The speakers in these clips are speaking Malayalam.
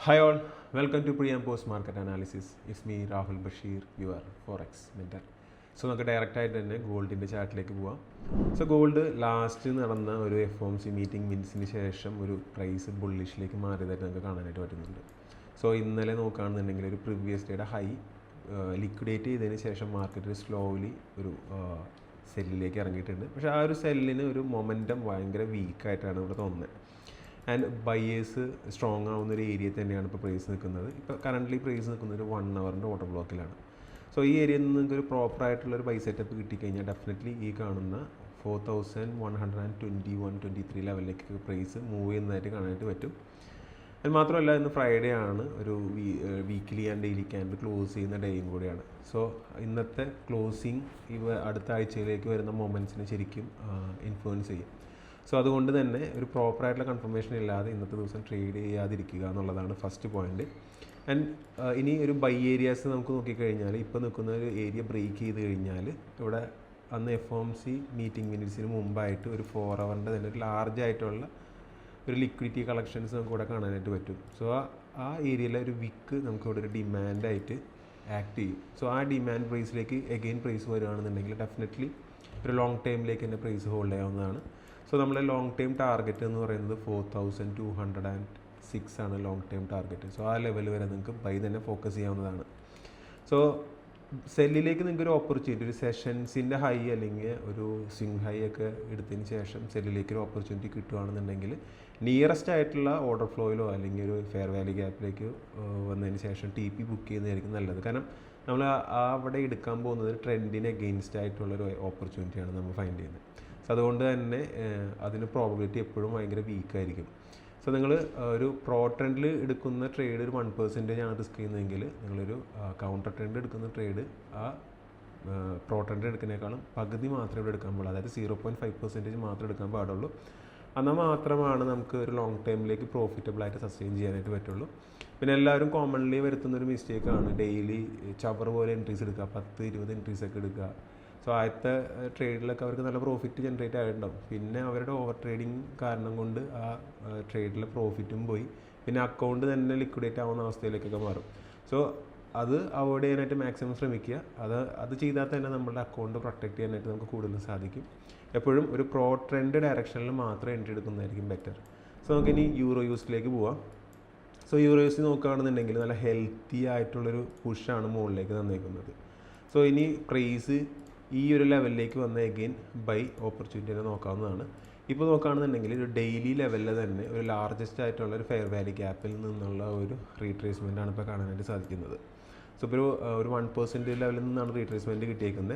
Hi all, welcome to pre and post market analysis. It's me Rahul Bashir, your forex mentor. So നമുക്ക് ഡയറക്റ്റായിട്ട് തന്നെ ഗോൾഡിൻ്റെ ചാർട്ടിലേക്ക് പോവാം. സോ ഗോൾഡ് ലാസ്റ്റ് നടന്ന ഒരു FOMC മീറ്റിംഗ് മിനിറ്റ്സിന് ശേഷം ഒരു പ്രൈസ് ബുള്ളിഷിലേക്ക് മാറിയതായിട്ട് നമുക്ക് കാണാനായിട്ട് പറ്റുന്നുണ്ട്. സോ ഇന്നലെ നോക്കുകയാണെന്നുണ്ടെങ്കിൽ ഒരു പ്രീവിയസ് ഡേയുടെ ഹൈ ലിക്വിഡേറ്റ് ചെയ്തതിന് ശേഷം മാർക്കറ്റ് സ്ലോലി ഒരു സെല്ലിലേക്ക് ഇറങ്ങിയിട്ടുണ്ട്. പക്ഷേ ആ ഒരു സെല്ലിന് ഒരു മൊമെൻറ്റം ഭയങ്കര വീക്കായിട്ടാണ് ഇവിടെ തോന്നുന്നത്. ആൻഡ് ബയേഴ്സ് സ്ട്രോങ് ആവുന്ന ഒരു ഏരിയ തന്നെയാണ് ഇപ്പോൾ പ്രൈസ് നിൽക്കുന്നത്. ഇപ്പോൾ കറൻ്റ്ലി പ്രൈസ് നിൽക്കുന്നത് ഒരു 1 ഹവറിൻ്റെ ഓർഡർ ബ്ലോക്കിലാണ്. സോ ഈ ഏരിയയിൽ നിന്ന് നിങ്ങൾക്ക് ഒരു പ്രോപ്പറായിട്ടുള്ളൊരു ബൈ സെറ്റപ്പ് കിട്ടിക്കഴിഞ്ഞാൽ ഡെഫിനറ്റ്ലി ഈ കാണുന്ന 4121-23 ലെവലിലേക്ക് പ്രൈസ് മൂവ് ചെയ്യുന്നതായിട്ട് കാണാനായിട്ട് പറ്റും. അത് മാത്രമല്ല ഇന്ന് ഫ്രൈഡേ ആണ്, ഒരു weekly and daily candle close ചെയ്യുന്ന ഡേയും കൂടിയാണ്. സോ ഇന്നത്തെ ക്ലോസിങ് അടുത്ത ആഴ്ചയിലേക്ക് വരുന്ന മൊമെൻറ്റ്സിനെ ശരിക്കും ഇൻഫ്ലുവൻസ് ചെയ്യും. സോ അതുകൊണ്ട് തന്നെ ഒരു പ്രോപ്പറായിട്ടുള്ള കൺഫർമേഷൻ ഇല്ലാതെ ഇന്നത്തെ ദിവസം ട്രേഡ് ചെയ്യാതിരിക്കുക എന്നുള്ളതാണ് ഫസ്റ്റ് പോയിന്റ്. ആൻഡ് ഇനി ഒരു ബൈ ഏരിയാസ് നമുക്ക് നോക്കിക്കഴിഞ്ഞാൽ ഇപ്പോൾ നിൽക്കുന്ന ഒരു ഏരിയ ബ്രേക്ക് ചെയ്ത് കഴിഞ്ഞാൽ ഇവിടെ അന്ന് FOMC മീറ്റിംഗ് മിനിറ്റ്സിന് മുമ്പായിട്ട് ഒരു 4 ഹവറിൻ്റെ തന്നെ ഒരു ലാർജ് ആയിട്ടുള്ള ഒരു ലിക്വിഡിറ്റി കളക്ഷൻസ് നമുക്ക് ഇവിടെ കാണാനായിട്ട് പറ്റും. സോ ആ ഏരിയയിലെ ഒരു വിക്ക് നമുക്കിവിടെ ഒരു ഡിമാൻഡായിട്ട് ആക്ട് ചെയ്യും. സോ ആ ഡിമാൻഡ് പ്രൈസിലേക്ക് എഗെയിൻ പ്രൈസ് വരികയാണെന്നുണ്ടെങ്കിൽ ഡെഫിനറ്റ്ലി ഒരു ലോങ് ടൈമിലേക്ക് തന്നെ പ്രൈസ് ഹോൾഡ് ചെയ്യാവുന്നതാണ്. സോ നമ്മളെ ലോങ് ടൈം ടാർഗറ്റ് എന്ന് പറയുന്നത് 4206 ആണ് ലോങ് ടൈം ടാർഗറ്റ്. സോ ആ ലെവൽ വരെ നിങ്ങൾക്ക് ബൈ തന്നെ ഫോക്കസ് ചെയ്യാവുന്നതാണ്. സോ സെല്ലിലേക്ക് നിങ്ങൾക്ക് ഒരു ഓപ്പർച്യൂണിറ്റി, ഒരു സെഷൻസിൻ്റെ ഹൈ അല്ലെങ്കിൽ ഒരു സ്വിംഗ് ഹൈ ഒക്കെ എടുത്തതിന് ശേഷം സെല്ലിലേക്ക് ഒരു ഓപ്പർച്യൂണിറ്റി കിട്ടുകയാണെന്നുണ്ടെങ്കിൽ നിയറസ്റ്റ് ആയിട്ടുള്ള ഓർഡർ ഫ്ലോയിലോ അല്ലെങ്കിൽ ഒരു ഫെയർ വാല്യൂ ഗ്യാപ്പിലേക്ക് വന്നതിന് ശേഷം TP ബുക്ക് ചെയ്യുന്നതായിരിക്കും നല്ലത്. കാരണം നമ്മൾ അവിടെ എടുക്കാൻ പോകുന്നത് ട്രെൻഡിന് എഗെയിൻസ്റ്റ് ആയിട്ടുള്ളൊരു ഓപ്പർച്യൂണിറ്റിയാണ് നമ്മൾ ഫൈൻഡ് ചെയ്യുന്നത്. സോ അതുകൊണ്ട് തന്നെ അതിന് പ്രോബബിലിറ്റി എപ്പോഴും ഭയങ്കര വീക്കായിരിക്കും. സോ നിങ്ങൾ ഒരു പ്രോ ട്രെൻഡിൽ എടുക്കുന്ന ട്രേഡ് ഒരു 1% ആണ് റിസ്ക് ചെയ്യുന്നതെങ്കിൽ നിങ്ങളൊരു കൗണ്ടർ ട്രെൻഡ് എടുക്കുന്ന ട്രേഡ് ആ പ്രോ ട്രെൻഡ് എടുക്കുന്നതിനേക്കാളും പകുതി മാത്രമേ ഇവിടെ എടുക്കാൻ പാടുള്ളൂ. അതായത് 0.5% മാത്രമേ എടുക്കാൻ പാടുള്ളൂ. എന്നാൽ മാത്രമാണ് നമുക്ക് ഒരു ലോങ് ടൈമിലേക്ക് പ്രോഫിറ്റബിളായിട്ട് സസ്റ്റെയിൻ ചെയ്യാനായിട്ട് പറ്റുള്ളൂ. പിന്നെ എല്ലാവരും കോമൺലി വരുത്തുന്നൊരു മിസ്റ്റേക്കാണ് ഡെയിലി ചവർ പോലെ എൻട്രീസ് എടുക്കുക, 10-20 എൻട്രീസ് ഒക്കെ എടുക്കുക. സോ ആദ്യത്തെ ട്രേഡിലൊക്കെ അവർക്ക് നല്ല പ്രോഫിറ്റ് ജനറേറ്റ് ആയിട്ടുണ്ടാവും. പിന്നെ അവരുടെ ഓവർ ട്രേഡിങ് കാരണം കൊണ്ട് ആ ട്രേഡിലെ പ്രോഫിറ്റും പോയി, പിന്നെ അക്കൗണ്ട് തന്നെ ലിക്വിഡേറ്റ് ആവുന്ന അവസ്ഥയിലേക്കൊക്കെ മാറും. സോ അത് അവോയ്ഡ് ചെയ്യാനായിട്ട് മാക്സിമം ശ്രമിക്കുക. അത് ചെയ്താൽ തന്നെ നമ്മുടെ അക്കൗണ്ട് പ്രൊട്ടക്റ്റ് ചെയ്യാനായിട്ട് നമുക്ക് കൂടുതൽ സാധിക്കും. എപ്പോഴും ഒരു പ്രോ ട്രെൻഡ് ഡയറക്ഷനിൽ മാത്രം എൻട്രി എടുക്കുന്നതായിരിക്കും ബെറ്റർ. സോ നമുക്കിനി യൂറോ യൂസിലേക്ക് പോവാം. സോ യൂറോ യൂസ് നോക്കുകയാണെന്നുണ്ടെങ്കിൽ നല്ല ഹെൽത്തി ആയിട്ടുള്ളൊരു പുഷാണ് മുകളിലേക്ക് തന്നേക്കുന്നത്. സോ ഇനി പ്രൈസ് ഈ ഒരു ലെവലിലേക്ക് വന്ന എഗെയിൻ ബൈ ഓപ്പർച്യൂണിറ്റിനെ നോക്കാവുന്നതാണ്. ഇപ്പോൾ നോക്കുകയാണെന്നുണ്ടെങ്കിൽ ഒരു ഡെയിലി ലെവലിൽ തന്നെ ഒരു ലാർജസ്റ്റ് ആയിട്ടുള്ള ഒരു ഫെയർ വാല്യൂ ഗ്യാപ്പിൽ നിന്നുള്ള ഒരു റീട്രേസ്മെൻ്റ് ആണ് ഇപ്പോൾ കാണാനായിട്ട് സാധിക്കുന്നത്. സോ ഇപ്പോൾ ഒരു 1% ലെവലിൽ നിന്നാണ് റീട്രേസ്മെൻറ്റ് കിട്ടിയേക്കുന്നത്.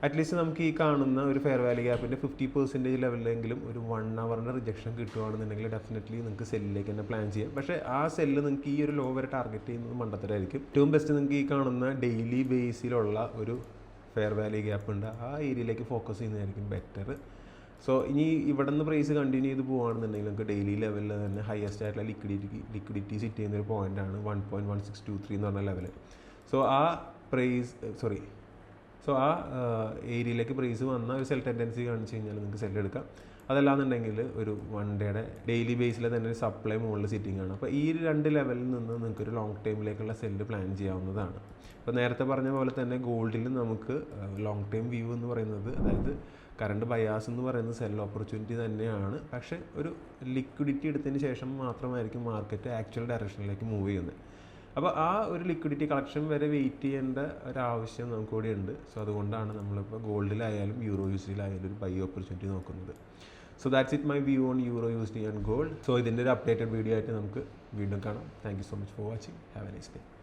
അറ്റ്ലീസ്റ്റ് നമുക്ക് ഈ കാണുന്ന ഒരു ഫെയർ വാല്യൂ ഗ്യാപ്പിൻ്റെ 50% ലെവലിലെങ്കിലും ഒരു 1 ഹവറിൻ്റെ റിജക്ഷൻ കിട്ടുകയാണെന്നുണ്ടെങ്കിൽ ഡെഫിനറ്റ്ലി നിങ്ങൾക്ക് സെല്ലിലേക്ക് തന്നെ പ്ലാൻ ചെയ്യാം. പക്ഷേ ആ സെല്ല് നിങ്ങൾക്ക് ഈ ഒരു ലോ വരെ ടാർഗറ്റ് ചെയ്യുന്നത് മണ്ടത്തരായിരിക്കും. ഏറ്റവും ബെസ്റ്റ് നിങ്ങൾക്ക് ഈ കാണുന്ന ഡെയിലി ബേസിലുള്ള ഒരു ഫെയർ വാല്യൂ ഗ്യാപ്പ് ഉണ്ട്, ആ ഏരിയയിലേക്ക് ഫോക്കസ് ചെയ്യുന്നതായിരിക്കും ബെറ്റർ. സോ ഇനി ഇവിടെ നിന്ന് പ്രൈസ് കണ്ടിന്യൂ ചെയ്ത് പോകുകയാണെന്നുണ്ടെങ്കിൽ നമുക്ക് ഡെയിലി ലെവലിൽ തന്നെ ഹയസ്റ്റ് ആയിട്ടുള്ള ലിക്വിഡിറ്റി സിറ്റ് ചെയ്യുന്നൊരു പോയിൻ്റാണ് 1.1623 എന്ന് പറഞ്ഞ ലെവൽ. സോ ആ ഏരിയയിലേക്ക് പ്രൈസ് വന്ന ഒരു സെൽ ടെൻഡൻസി കാണിച്ച് കഴിഞ്ഞാൽ നിങ്ങൾക്ക് സെൽ എടുക്കാം. അതല്ലാന്നുണ്ടെങ്കിൽ ഒരു 1 ഡേയുടെ ഡെയിലി ബേസിൽ തന്നെ ഒരു സപ്ലൈ മുകളിൽ സിറ്റിംഗ് ആണ്. അപ്പോൾ ഈ 2 ലെവലിൽ നിന്ന് നിങ്ങൾക്കൊരു ലോങ് ടൈമിലേക്കുള്ള സെല്ല് പ്ലാൻ ചെയ്യാവുന്നതാണ്. ഇപ്പോൾ നേരത്തെ പറഞ്ഞ പോലെ തന്നെ ഗോൾഡിൽ നമുക്ക് ലോങ് ടൈം വ്യൂ എന്ന് പറയുന്നത്, അതായത് കറണ്ട് ബയാസ് എന്ന് പറയുന്നത് സെൽ ഓപ്പർച്യൂണിറ്റി തന്നെയാണ്. പക്ഷേ ഒരു ലിക്വിഡിറ്റി എടുത്തതിന് ശേഷം മാത്രമായിരിക്കും മാർക്കറ്റ് ആക്ച്വൽ ഡയറക്ഷനിലേക്ക് മൂവ് ചെയ്യുന്നത്. അപ്പോൾ ആ ഒരു ലിക്വിഡിറ്റി കളക്ഷൻ വരെ വെയിറ്റ് ചെയ്യേണ്ട ഒരാവശ്യം നമുക്ക് കൂടി ഉണ്ട്. സോ അതുകൊണ്ടാണ് നമ്മളിപ്പോൾ ഗോൾഡിലായാലും യൂറോ യൂസിലായാലും ഒരു ബൈ ഓപ്പർച്യൂണിറ്റി നോക്കുന്നത്. So that's it my view on euro USD and gold. So ഇതിൻ്റെ ഒരു അപ്ഡേറ്റഡ് വീഡിയോ ആയിട്ട് നമുക്ക് വീണ്ടും കാണാം. Thank you so much for watching. Have A nice day.